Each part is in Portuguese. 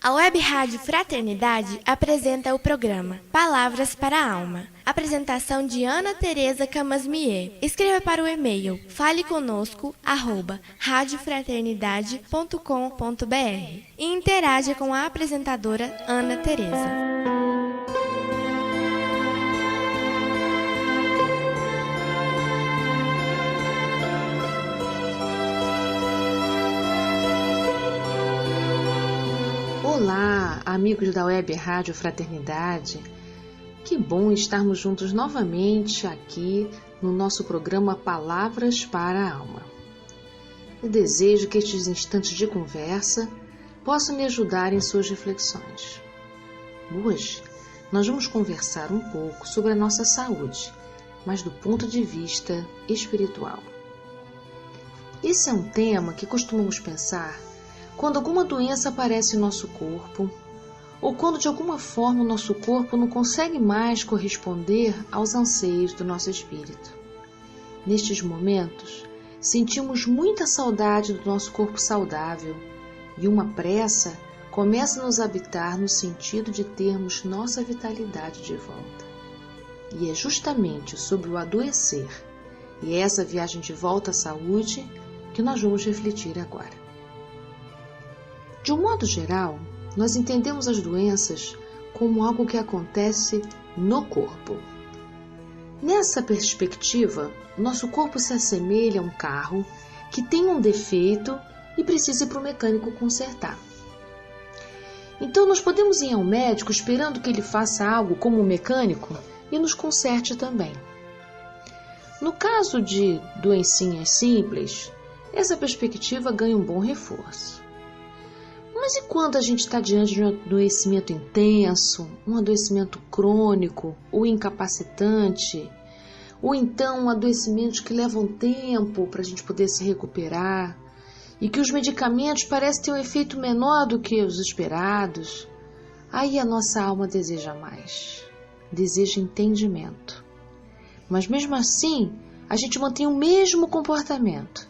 A Web Rádio Fraternidade apresenta o programa Palavras para a Alma. Apresentação de Ana Tereza Camasmier. Escreva para o e-mail faleconosco@radiofraternidade.com.br e interaja com a apresentadora Ana Tereza. Olá, amigos da Web Rádio Fraternidade. Que bom estarmos juntos novamente aqui no nosso programa Palavras para a Alma. Eu desejo que estes instantes de conversa possam lhe ajudar em suas reflexões. Hoje, nós vamos conversar um pouco sobre a nossa saúde, mas do ponto de vista espiritual. Esse é um tema que costumamos pensar quando alguma doença aparece em nosso corpo, ou quando de alguma forma o nosso corpo não consegue mais corresponder aos anseios do nosso espírito. Nestes momentos, sentimos muita saudade do nosso corpo saudável e uma pressa começa a nos habitar no sentido de termos nossa vitalidade de volta. E é justamente sobre o adoecer e essa viagem de volta à saúde que nós vamos refletir agora. De um modo geral, nós entendemos as doenças como algo que acontece no corpo. Nessa perspectiva, nosso corpo se assemelha a um carro que tem um defeito e precisa ir para o mecânico consertar. Então, nós podemos ir ao médico esperando que ele faça algo como um mecânico e nos conserte também. No caso de doencinhas simples, essa perspectiva ganha um bom reforço. Mas e quando a gente está diante de um adoecimento intenso, um adoecimento crônico ou incapacitante, ou então adoecimentos que levam tempo para a gente poder se recuperar e que os medicamentos parecem ter um efeito menor do que os esperados? Aí a nossa alma deseja mais, deseja entendimento. Mas mesmo assim, a gente mantém o mesmo comportamento.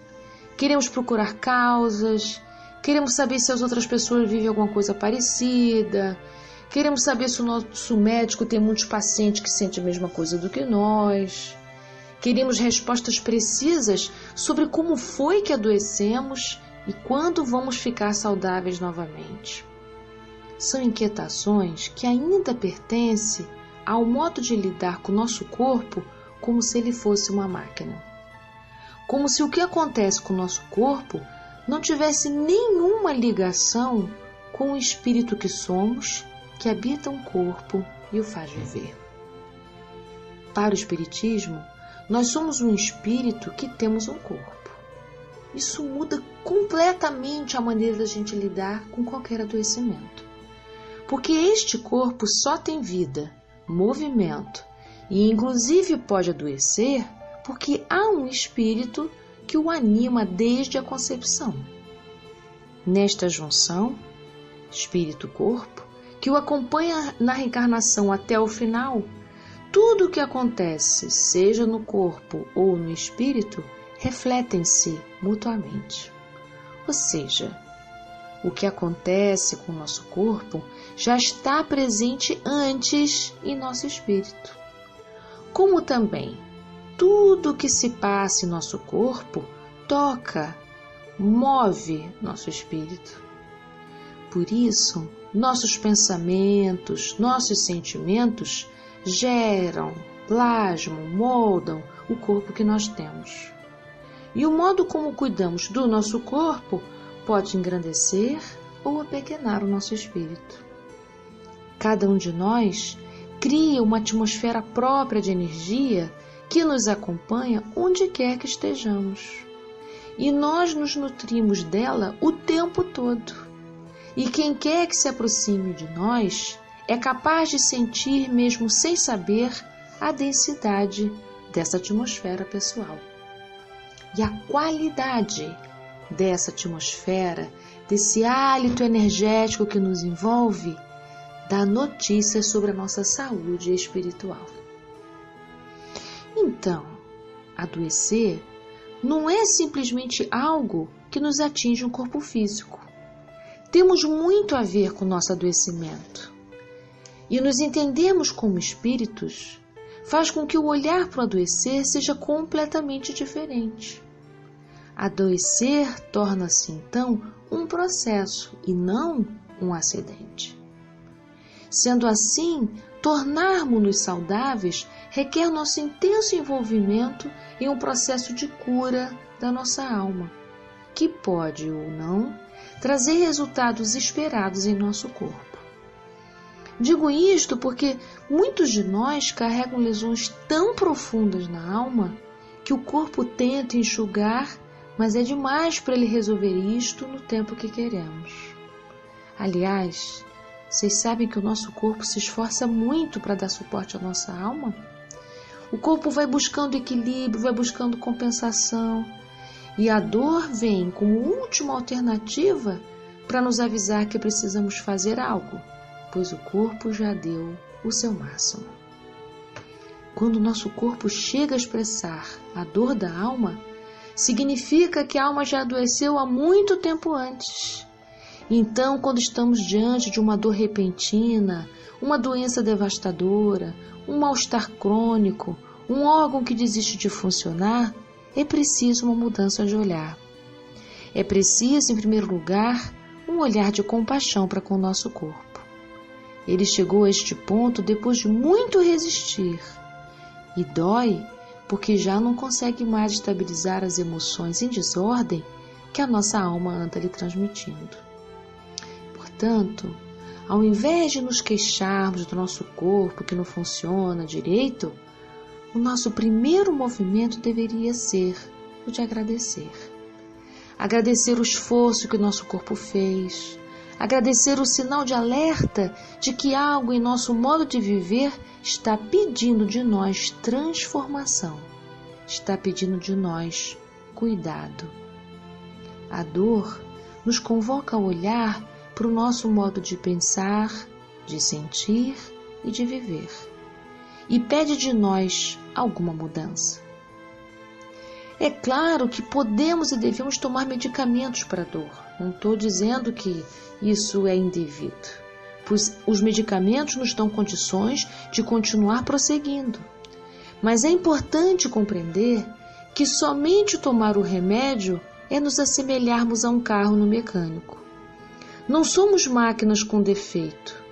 Queremos procurar causas, queremos saber se as outras pessoas vivem alguma coisa parecida. Queremos saber se o nosso médico tem muitos pacientes que sentem a mesma coisa do que nós. Queremos respostas precisas sobre como foi que adoecemos e quando vamos ficar saudáveis novamente. São inquietações que ainda pertencem ao modo de lidar com o nosso corpo como se ele fosse uma máquina. Como se o que acontece com o nosso corpo não tivesse nenhuma ligação com o espírito que somos, que habita um corpo e o faz viver. Para o espiritismo, nós somos um espírito que temos um corpo. Isso muda completamente a maneira da gente lidar com qualquer adoecimento. Porque este corpo só tem vida, movimento e inclusive pode adoecer porque há um espírito que o anima desde a concepção. Nesta junção, espírito-corpo, que o acompanha na reencarnação até o final, tudo o que acontece, seja no corpo ou no espírito, refletem-se mutuamente. Ou seja, o que acontece com o nosso corpo já está presente antes em nosso espírito. Como também tudo o que se passa em nosso corpo toca, move nosso espírito. Por isso, nossos pensamentos, nossos sentimentos geram, plasmam, moldam o corpo que nós temos. E o modo como cuidamos do nosso corpo pode engrandecer ou apequenar o nosso espírito. Cada um de nós cria uma atmosfera própria de energia que nos acompanha onde quer que estejamos. E nós nos nutrimos dela o tempo todo. E quem quer que se aproxime de nós é capaz de sentir, mesmo sem saber, a densidade dessa atmosfera pessoal. E a qualidade dessa atmosfera, desse hálito energético que nos envolve, dá notícias sobre a nossa saúde espiritual. Então, adoecer não é simplesmente algo que nos atinge um corpo físico. temos muito a ver com nosso adoecimento. E nos entendermos como espíritos faz com que o olhar para o adoecer seja completamente diferente. Adoecer torna-se, então, um processo e não um acidente. Sendo assim, tornarmos-nos saudáveis requer nosso intenso envolvimento em um processo de cura da nossa alma, que pode ou não trazer resultados esperados em nosso corpo. Digo isto porque muitos de nós carregam lesões tão profundas na alma que o corpo tenta enxugar, mas é demais para ele resolver isto no tempo que queremos. Aliás, vocês sabem que o nosso corpo se esforça muito para dar suporte à nossa alma? O corpo vai buscando equilíbrio, vai buscando compensação, e a dor vem como última alternativa para nos avisar que precisamos fazer algo, pois o corpo já deu o seu máximo. Quando o nosso corpo chega a expressar a dor da alma, significa que a alma já adoeceu há muito tempo antes. Então, quando estamos diante de uma dor repentina, uma doença devastadora, um mal-estar crônico, um órgão que desiste de funcionar, é preciso uma mudança de olhar. É preciso, em primeiro lugar, um olhar de compaixão para com o nosso corpo. Ele chegou a este ponto depois de muito resistir. E dói porque já não consegue mais estabilizar as emoções em desordem que a nossa alma anda lhe transmitindo. Portanto, ao invés de nos queixarmos do nosso corpo que não funciona direito, o nosso primeiro movimento deveria ser o de agradecer. Agradecer o esforço que o nosso corpo fez, agradecer o sinal de alerta de que algo em nosso modo de viver está pedindo de nós transformação, está pedindo de nós cuidado. A dor nos convoca a olhar para o nosso modo de pensar, de sentir e de viver, e pede de nós alguma mudança. É claro que podemos e devemos tomar medicamentos para a dor. Não estou dizendo que isso é indevido, pois os medicamentos nos dão condições de continuar prosseguindo. Mas é importante compreender que somente tomar o remédio é nos assemelharmos a um carro no mecânico. Não somos máquinas com defeito,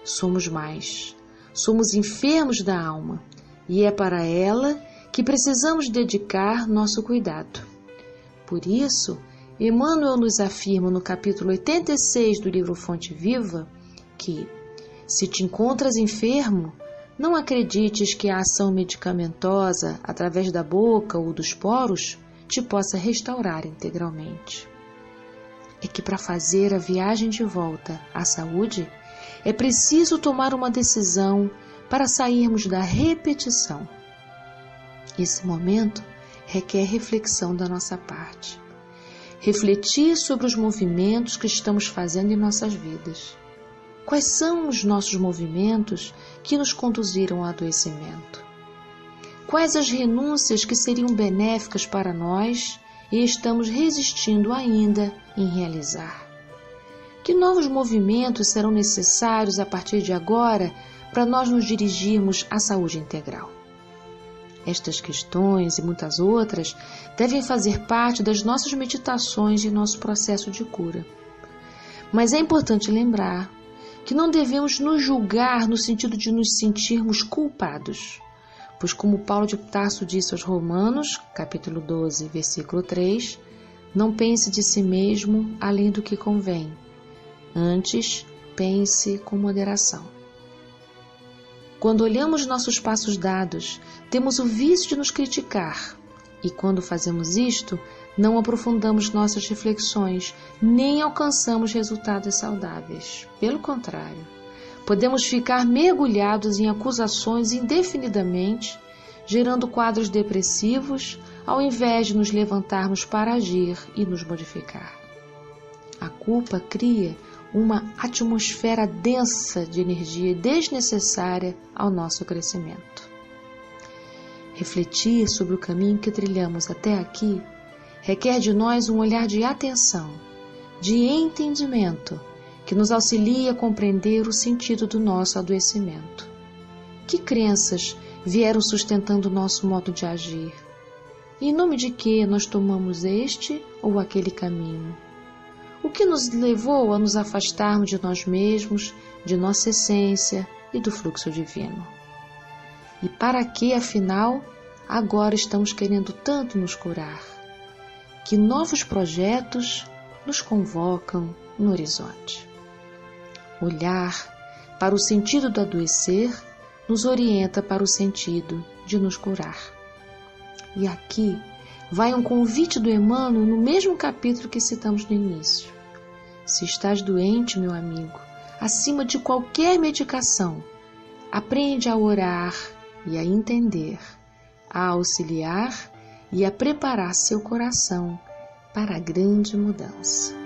somos mais. Somos enfermos da alma e é para ela que precisamos dedicar nosso cuidado. Por isso, Emmanuel nos afirma no capítulo 86 do livro Fonte Viva que, se te encontras enfermo, não acredites que a ação medicamentosa, através da boca ou dos poros, te possa restaurar integralmente. É que para fazer a viagem de volta à saúde, é preciso tomar uma decisão para sairmos da repetição. Esse momento requer reflexão da nossa parte. Refletir sobre os movimentos que estamos fazendo em nossas vidas. Quais são os nossos movimentos que nos conduziram ao adoecimento? Quais as renúncias que seriam benéficas para nós e estamos resistindo ainda em realizar? Que novos movimentos serão necessários a partir de agora para nós nos dirigirmos à saúde integral? Estas questões e muitas outras devem fazer parte das nossas meditações e nosso processo de cura. Mas é importante lembrar que não devemos nos julgar no sentido de nos sentirmos culpados, pois como Paulo de Tarso disse aos Romanos, capítulo 12, versículo 3, não pense de si mesmo além do que convém, antes pense com moderação. Quando olhamos nossos passos dados, temos o vício de nos criticar, e quando fazemos isto, não aprofundamos nossas reflexões, nem alcançamos resultados saudáveis. Pelo contrário, podemos ficar mergulhados em acusações indefinidamente, gerando quadros depressivos, ao invés de nos levantarmos para agir e nos modificar. A culpa cria uma atmosfera densa de energia desnecessária ao nosso crescimento. Refletir sobre o caminho que trilhamos até aqui requer de nós um olhar de atenção, de entendimento que nos auxilie a compreender o sentido do nosso adoecimento. Que crenças vieram sustentando o nosso modo de agir? E em nome de que nós tomamos este ou aquele caminho? O que nos levou a nos afastarmos de nós mesmos, de nossa essência e do fluxo divino? E para que, afinal, agora estamos querendo tanto nos curar? Que novos projetos nos convocam no horizonte? Olhar para o sentido do adoecer nos orienta para o sentido de nos curar. E aqui vai um convite do Emmanuel no mesmo capítulo que citamos no início. Se estás doente, meu amigo, acima de qualquer medicação, aprende a orar e a entender, a auxiliar e a preparar seu coração para a grande mudança.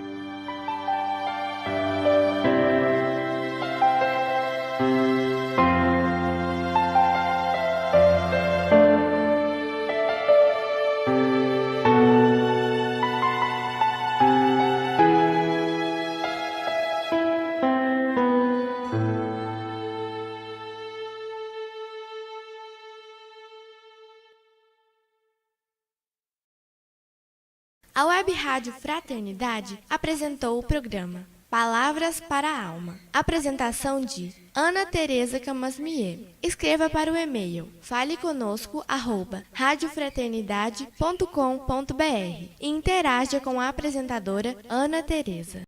A Web Rádio Fraternidade apresentou o programa Palavras para a Alma. Apresentação de Ana Tereza Camasmier. Escreva para o e-mail faleconosco@radiofraternidade.com.br e interaja com a apresentadora Ana Tereza.